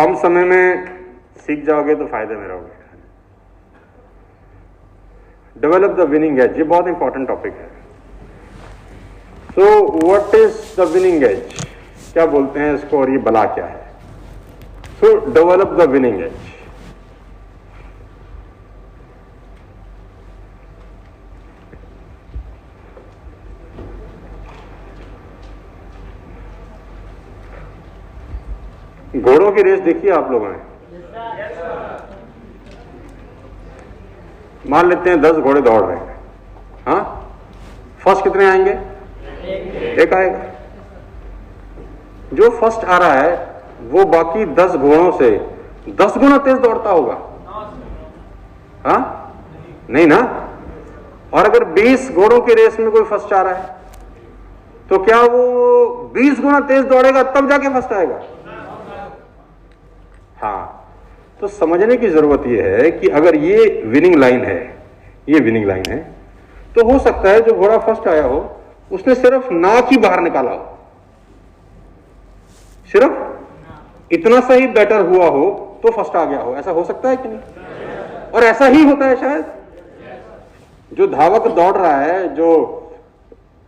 कम समय में सीख जाओगे तो फायदे में रहोगे। डेवलप द विनिंग एज, ये बहुत इंपॉर्टेंट टॉपिक है। So what is the winning edge, क्या बोलते हैं इसको और ये बला क्या है? So develop the winning edge. घोड़ों की रेस देखी है आप लोगों ने? मान लेते हैं 10 घोड़े दौड़ रहे हैं, हाँ, फर्स्ट कितने आएंगे? एक आएगा। जो फर्स्ट आ रहा है वो बाकी 10 घोड़ों से 10 गुना तेज दौड़ता होगा, हाँ? नहीं ना। और अगर 20 घोड़ों की रेस में कोई फर्स्ट आ रहा है तो क्या वो 20 गुना तेज दौड़ेगा तब जाके फर्स्ट आएगा? हाँ। तो समझने की जरूरत यह है कि अगर ये विनिंग लाइन है, ये विनिंग लाइन है, तो हो सकता है जो घोड़ा फर्स्ट आया हो उसने सिर्फ नाक ही बाहर निकाला हो, सिर्फ इतना सा ही बेटर हुआ हो तो फर्स्ट आ गया हो। ऐसा हो सकता है कि नहीं? और ऐसा ही होता है शायद। जो धावक दौड़ रहा है, जो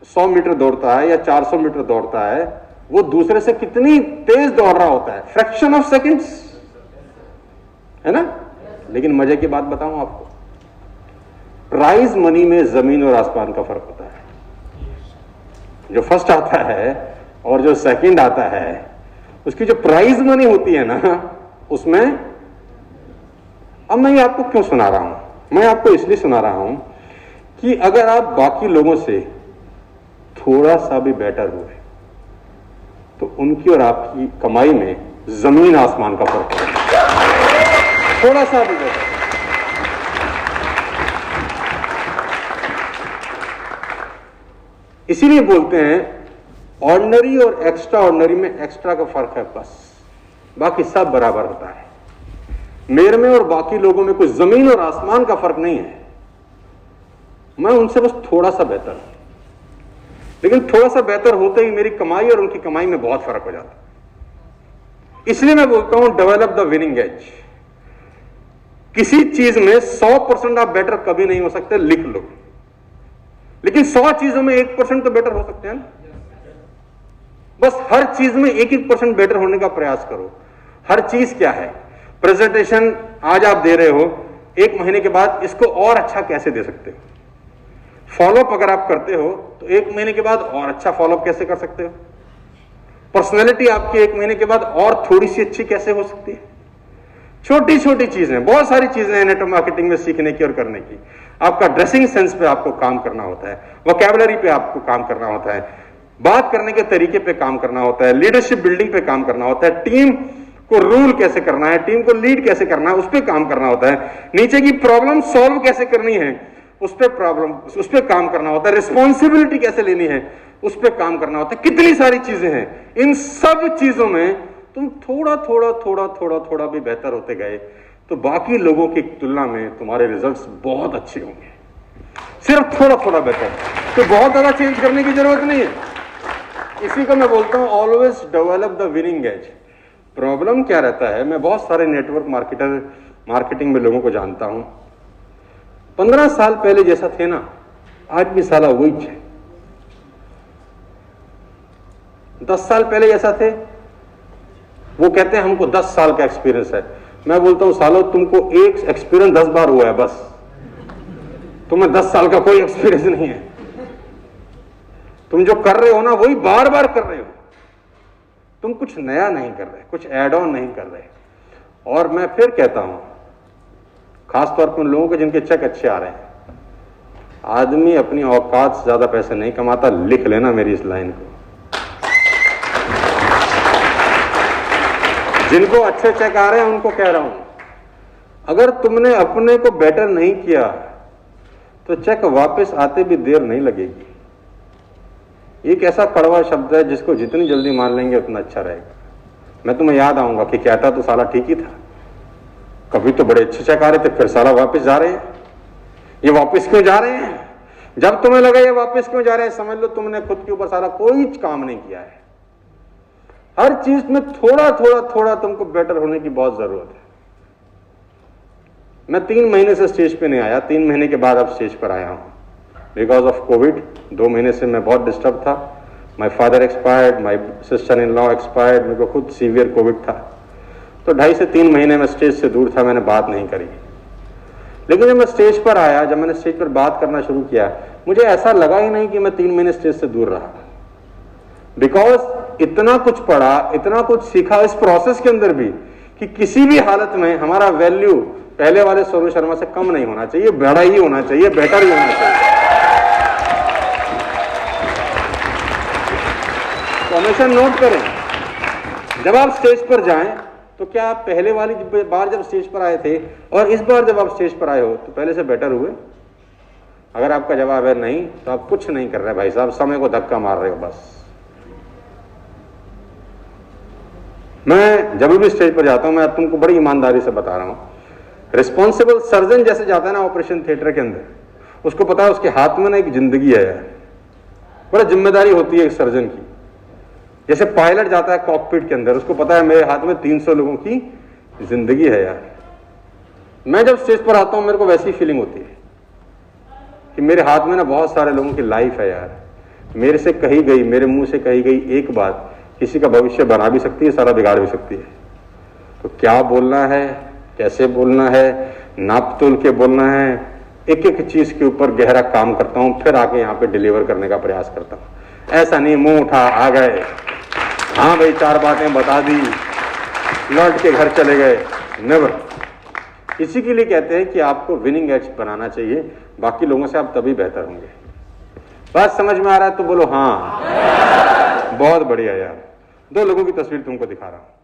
100 मीटर दौड़ता है या 400 मीटर दौड़ता है, वो दूसरे से कितनी तेज दौड़ रहा होता है, फ्रैक्शन ऑफ सेकेंड्स, है ना? लेकिन मजे की बात बताऊं आपको, प्राइज मनी में जमीन और आसमान का फर्क होता है। जो फर्स्ट आता है और जो सेकंड आता है, उसकी जो प्राइज मनी होती है ना, उसमें, अब मैं ये आपको क्यों सुना रहा हूं? मैं आपको इसलिए सुना रहा हूं कि अगर आप बाकी लोगों से थोड़ा सा भी बेटर हुए तो उनकी और आपकी कमाई में जमीन आसमान का फर्क है। थोड़ा सा भी बेटर। इसीलिए बोलते हैं ऑर्डिनरी और एक्स्ट्रा ऑर्डिनरी में एक्स्ट्रा का फर्क है बस, बाकी सब बराबर होता है। मेरे में और बाकी लोगों में कोई जमीन और आसमान का फर्क नहीं है। मैं उनसे बस थोड़ा सा बेहतर हूं, लेकिन थोड़ा सा बेहतर होते ही मेरी कमाई और उनकी कमाई में बहुत फर्क हो जाता है। इसलिए मैं बोलता हूं डेवलप द विनिंग एज। किसी चीज में 100% आप बेटर कभी नहीं हो सकते, लिख लो, लेकिन 100 चीजों में 1% तो बेटर हो सकते हैं ना। बस हर चीज में 1% बेटर होने का प्रयास करो। हर चीज क्या है? प्रेजेंटेशन आज आप दे रहे हो, 1 महीने के बाद इसको और अच्छा कैसे दे सकते हो? फॉलोअप अगर आप करते हो तो 1 महीने के बाद और अच्छा फॉलोअप कैसे कर सकते हो? पर्सनैलिटी आपकी 1 महीने के बाद और थोड़ी सी अच्छी कैसे हो सकती है? छोटी छोटी चीजें, बहुत सारी चीजें हैं नेटवर्क मार्केटिंग में सीखने की और करने की। आपका ड्रेसिंग सेंस पे आपको काम करना होता है, वोकैबुलरी पे आपको काम करना होता है, बात करने के तरीके पे काम करना होता है, लीडरशिप बिल्डिंग पे काम करना होता है, टीम को रूल कैसे करना है, टीम को लीड कैसे करना है, उस पर काम करना होता है, नीचे की प्रॉब्लम सॉल्व कैसे करनी है उस पर काम करना होता है, रिस्पॉन्सिबिलिटी कैसे लेनी है उस पर काम करना होता है। कितनी सारी चीजें हैं। इन सब चीजों में तुम थोड़ा थोड़ा थोड़ा थोड़ा थोड़ा भी बेहतर होते गए तो बाकी लोगों की तुलना में तुम्हारे रिजल्ट्स बहुत अच्छे होंगे। सिर्फ थोड़ा थोड़ा बेहतर, तो बहुत ज्यादा चेंज करने की जरूरत नहीं है। इसी को मैं बोलता हूं always develop the winning edge. Problem क्या रहता है, मैं बहुत सारे नेटवर्क मार्केटिंग में लोगों को जानता हूं, 15 साल पहले जैसा थे ना, आज भी साला वही है। 10 साल पहले जैसा थे, वो कहते हैं हमको 10 साल का एक्सपीरियंस है। मैं बोलता हूं सालो, तुमको एक एक्सपीरियंस 10 बार हुआ है बस, तुम्हें 10 साल का कोई एक्सपीरियंस नहीं है। तुम जो कर रहे हो ना वही बार बार कर रहे हो, तुम कुछ नया नहीं कर रहे, कुछ एड ऑन नहीं कर रहे। और मैं फिर कहता हूं, खासतौर पर उन लोगों के जिनके चेक अच्छे आ रहे हैं, आदमी अपनी औकात से ज्यादा पैसे नहीं कमाता। लिख लेना मेरी इस लाइन को। जिनको अच्छे चेक आ रहे हैं उनको कह रहा हूं, अगर तुमने अपने को बेटर नहीं किया तो चेक वापस आते भी देर नहीं लगेगी। एक ऐसा कड़वा शब्द है जिसको जितनी जल्दी मान लेंगे उतना अच्छा रहेगा। मैं तुम्हें याद आऊंगा कि कहता तो साला ठीक ही था, कभी तो बड़े अच्छे चेक आ रहे थे, फिर साला वापस जा रहे हैं। ये वापस क्यों जा रहे हैं? जब तुम्हें लगा ये वापस क्यों जा रहे हैं, समझ लो तुमने खुद के ऊपर सारा कोई काम नहीं किया है। हर चीज में थोड़ा थोड़ा थोड़ा तुमको बेटर होने की बहुत जरूरत है। मैं 3 महीने से स्टेज पे नहीं आया, 3 महीने के बाद अब स्टेज पर आया हूं बिकॉज ऑफ कोविड। 2 महीने से मैं बहुत डिस्टर्ब था। My father expired, my sister in law expired, मेरे को खुद सीवियर कोविड था, तो 2.5 से 3 महीने में स्टेज से दूर था, मैंने बात नहीं करी। लेकिन जब मैं स्टेज पर आया, जब मैंने स्टेज पर बात करना शुरू किया, मुझे ऐसा लगा ही नहीं कि मैं 3 महीने स्टेज से दूर रहा, बिकॉज इतना कुछ पढ़ा, इतना कुछ सीखा इस प्रोसेस के अंदर भी कि किसी भी हालत में हमारा वैल्यू पहले वाले सोनू शर्मा से कम नहीं होना चाहिए, बड़ा ही होना चाहिए, बेटर ही होना चाहिए। तो हमेशा नोट करें, जब आप स्टेज पर जाएं तो क्या आप पहले वाली बार जब स्टेज पर आए थे और इस बार जब आप स्टेज पर आए हो तो पहले से बेटर हुए? अगर आपका जवाब है नहीं, तो आप कुछ नहीं कर रहे भाई साहब, समय को धक्का मार रहे हो बस। मैं जब भी स्टेज पर जाता हूं, मैं तुमको बड़ी ईमानदारी से बता रहा हूं, रिस्पॉन्सिबल सर्जन जैसे जाता है ना ऑपरेशन थिएटर के अंदर, उसको पता है उसके हाथ में ना एक जिंदगी है यार, बड़ा जिम्मेदारी होती है एक सर्जन की। जैसे पायलट जाता है कॉकपिट के अंदर, उसको पता है मेरे हाथ में 300 लोगों की जिंदगी है यार। मैं जब स्टेज पर आता हूं, मेरे को वैसी फीलिंग होती है कि मेरे हाथ में ना बहुत सारे लोगों की लाइफ है यार। मेरे से कही गई, मेरे मुंह से कही गई एक बात किसी का भविष्य बना भी सकती है, सारा बिगाड़ भी सकती है। तो क्या बोलना है, कैसे बोलना है, नाप तोल के बोलना है, एक एक चीज के ऊपर गहरा काम करता हूं, फिर आके यहां पे डिलीवर करने का प्रयास करता हूं। ऐसा नहीं मुंह उठा आ गए, हाँ भाई 4 बातें बता दी, लौट के घर चले गए, नेवर। इसी के लिए कहते हैं कि आपको विनिंग एज बनाना चाहिए, बाकी लोगों से आप तभी बेहतर होंगे। बात समझ में आ रहा है तो बोलो हाँ। बहुत बढ़िया यार। 2 लोगों की तस्वीर तुमको दिखा रहा हूं।